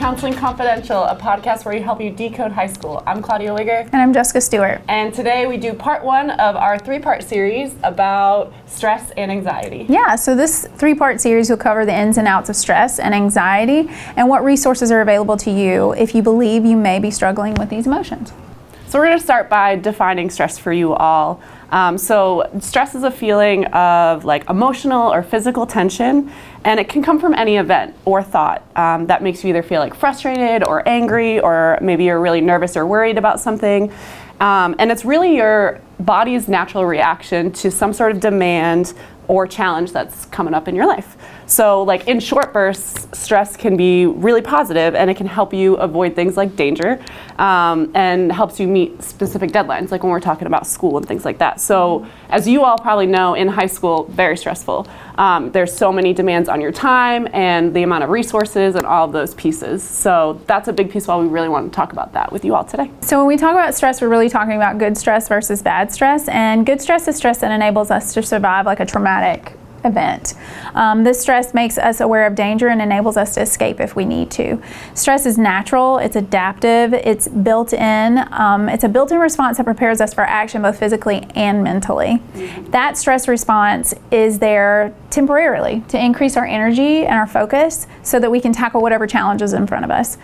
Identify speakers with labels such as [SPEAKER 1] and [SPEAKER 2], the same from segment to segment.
[SPEAKER 1] Counseling Confidential, a podcast where we help you decode high school. I'm Claudia Wigger.
[SPEAKER 2] And I'm Jessica Stewart.
[SPEAKER 1] And today we do part 1 of our 3-part series about stress and anxiety.
[SPEAKER 2] Yeah, so this 3-part series will cover the ins and outs of stress and anxiety and what resources are available to you if you believe you may be struggling with these emotions.
[SPEAKER 1] So we're going to start by defining stress for you all. So stress is a feeling of like emotional or physical tension, and it can come from any event or thought that makes you either feel like frustrated or angry, or maybe you're really nervous or worried about something. And it's really your body's natural reaction to some sort of demand or challenge that's coming up in your life. So like in short bursts, stress can be really positive, and it can help you avoid things like danger, and helps you meet specific deadlines, like when we're talking about school and things like that. So as you all probably know, in high school, very stressful. There's so many demands on your time and the amount of resources and all of those pieces. So that's a big piece why we really want to talk about that with you all today.
[SPEAKER 2] So when we talk about stress, we're really talking about good stress versus bad stress. And good stress is stress that enables us to survive like a traumatic event. This stress makes us aware of danger and enables us to escape if we need to. Stress is natural, it's adaptive, it's built in. It's a built-in response that prepares us for action both physically and mentally. That stress response is there temporarily to increase our energy and our focus so that we can tackle whatever challenges in front of us.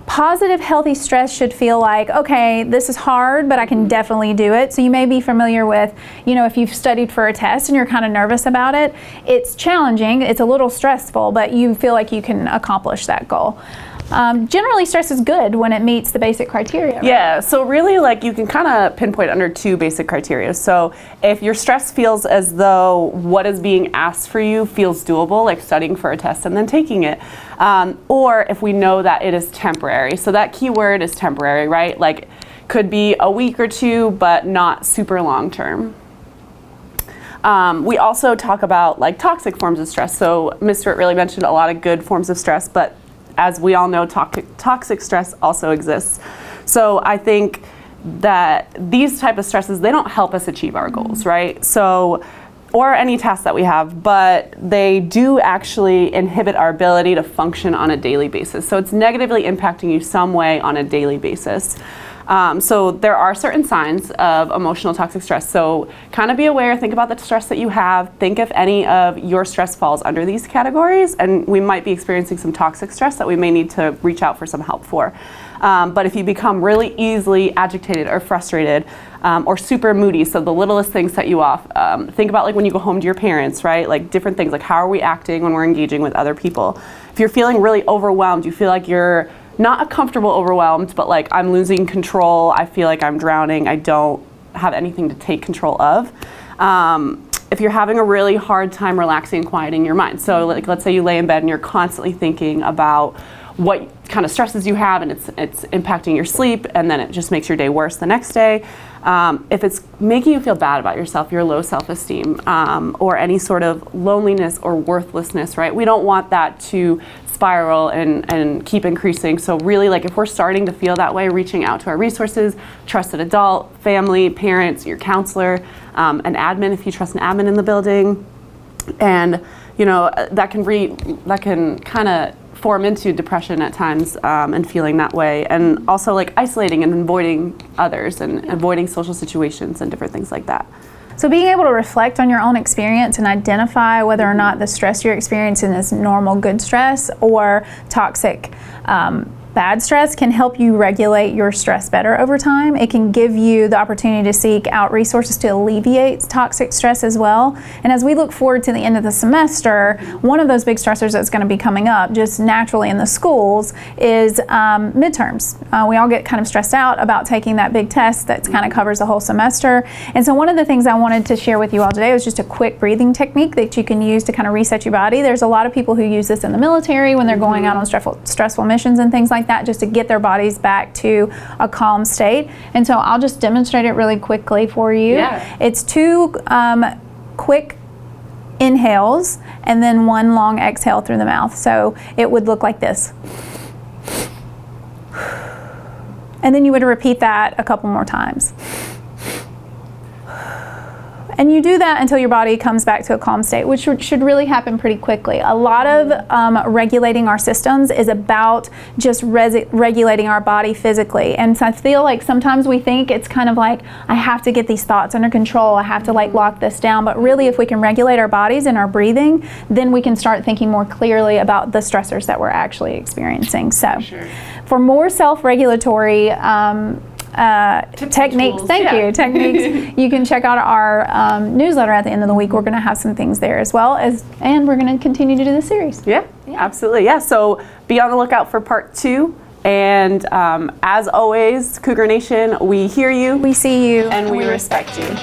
[SPEAKER 2] Positive, healthy stress should feel like, okay, this is hard, but I can definitely do it. So you may be familiar with, if you've studied for a test and you're kind of nervous about it, it's challenging, it's a little stressful, but you feel like you can accomplish that goal. Generally, stress is good when it meets the basic criteria. Right?
[SPEAKER 1] Yeah, so really like you can kind of pinpoint under 2 basic criteria. So if your stress feels as though what is being asked for you feels doable, like studying for a test and then taking it, or if we know that it is temporary. So that key word is temporary, right? Like could be a week or 2, but not super long term. We also talk about like toxic forms of stress. So Ms. Stewart really mentioned a lot of good forms of stress, but as we all know, toxic stress also exists. So I think that these type of stresses, they don't help us achieve our goals, right? So, or any task that we have, but they do actually inhibit our ability to function on a daily basis. So it's negatively impacting you some way on a daily basis. So there are certain signs of emotional toxic stress. So kind of be aware, think about the stress that you have, think if any of your stress falls under these categories, and we might be experiencing some toxic stress that we may need to reach out for some help for. But if you become really easily agitated or frustrated, or super moody, so the littlest things set you off, think about like when you go home to your parents, right? Like different things, like how are we acting when we're engaging with other people? If you're feeling really overwhelmed, you feel like you're not a comfortable overwhelmed, but like I'm losing control, I feel like I'm drowning, I don't have anything to take control of. If you're having a really hard time relaxing and quieting your mind, so like let's say you lay in bed and you're constantly thinking about what kind of stresses you have and it's impacting your sleep, and then it just makes your day worse the next day. If it's making you feel bad about yourself, your low self-esteem, or any sort of loneliness or worthlessness, right? We don't want that to spiral and keep increasing. So really, like if we're starting to feel that way, reaching out to our resources, trusted adult, family, parents, your counselor, an admin if you trust an admin in the building, and that can kind of form into depression at times, and feeling that way, and also like isolating and avoiding others and avoiding social situations and different things like that.
[SPEAKER 2] So being able to reflect on your own experience and identify whether or not the stress you're experiencing is normal good stress or toxic bad stress can help you regulate your stress better over time. It can give you the opportunity to seek out resources to alleviate toxic stress as well. And as we look forward to the end of the semester, one of those big stressors that's going to be coming up just naturally in the schools is midterms. We all get kind of stressed out about taking that big test that kind of covers the whole semester. And so one of the things I wanted to share with you all today was just a quick breathing technique that you can use to kind of reset your body. There's a lot of people who use this in the military when they're going out on stressful missions and things like that, just to get their bodies back to a calm state. And so I'll just demonstrate it really quickly for you.
[SPEAKER 1] Yeah.
[SPEAKER 2] It's 2 quick inhales and then 1 long exhale through the mouth. So it would look like this. And then you would repeat that a couple more times. And you do that until your body comes back to a calm state, which should really happen pretty quickly. A lot of regulating our systems is about just regulating our body physically. And so I feel like sometimes we think it's kind of like, I have to get these thoughts under control, I have to like lock this down. But really, if we can regulate our bodies and our breathing, then we can start thinking more clearly about the stressors that we're actually experiencing. So for more self-regulatory techniques, techniques, you can check out our newsletter at the end of the week. We're going to have some things there as well, and we're going to continue to do this series.
[SPEAKER 1] Yeah, absolutely. Yeah, so be on the lookout for part 2. And as always, Cougar Nation, we hear you,
[SPEAKER 2] we see you,
[SPEAKER 1] and we respect you.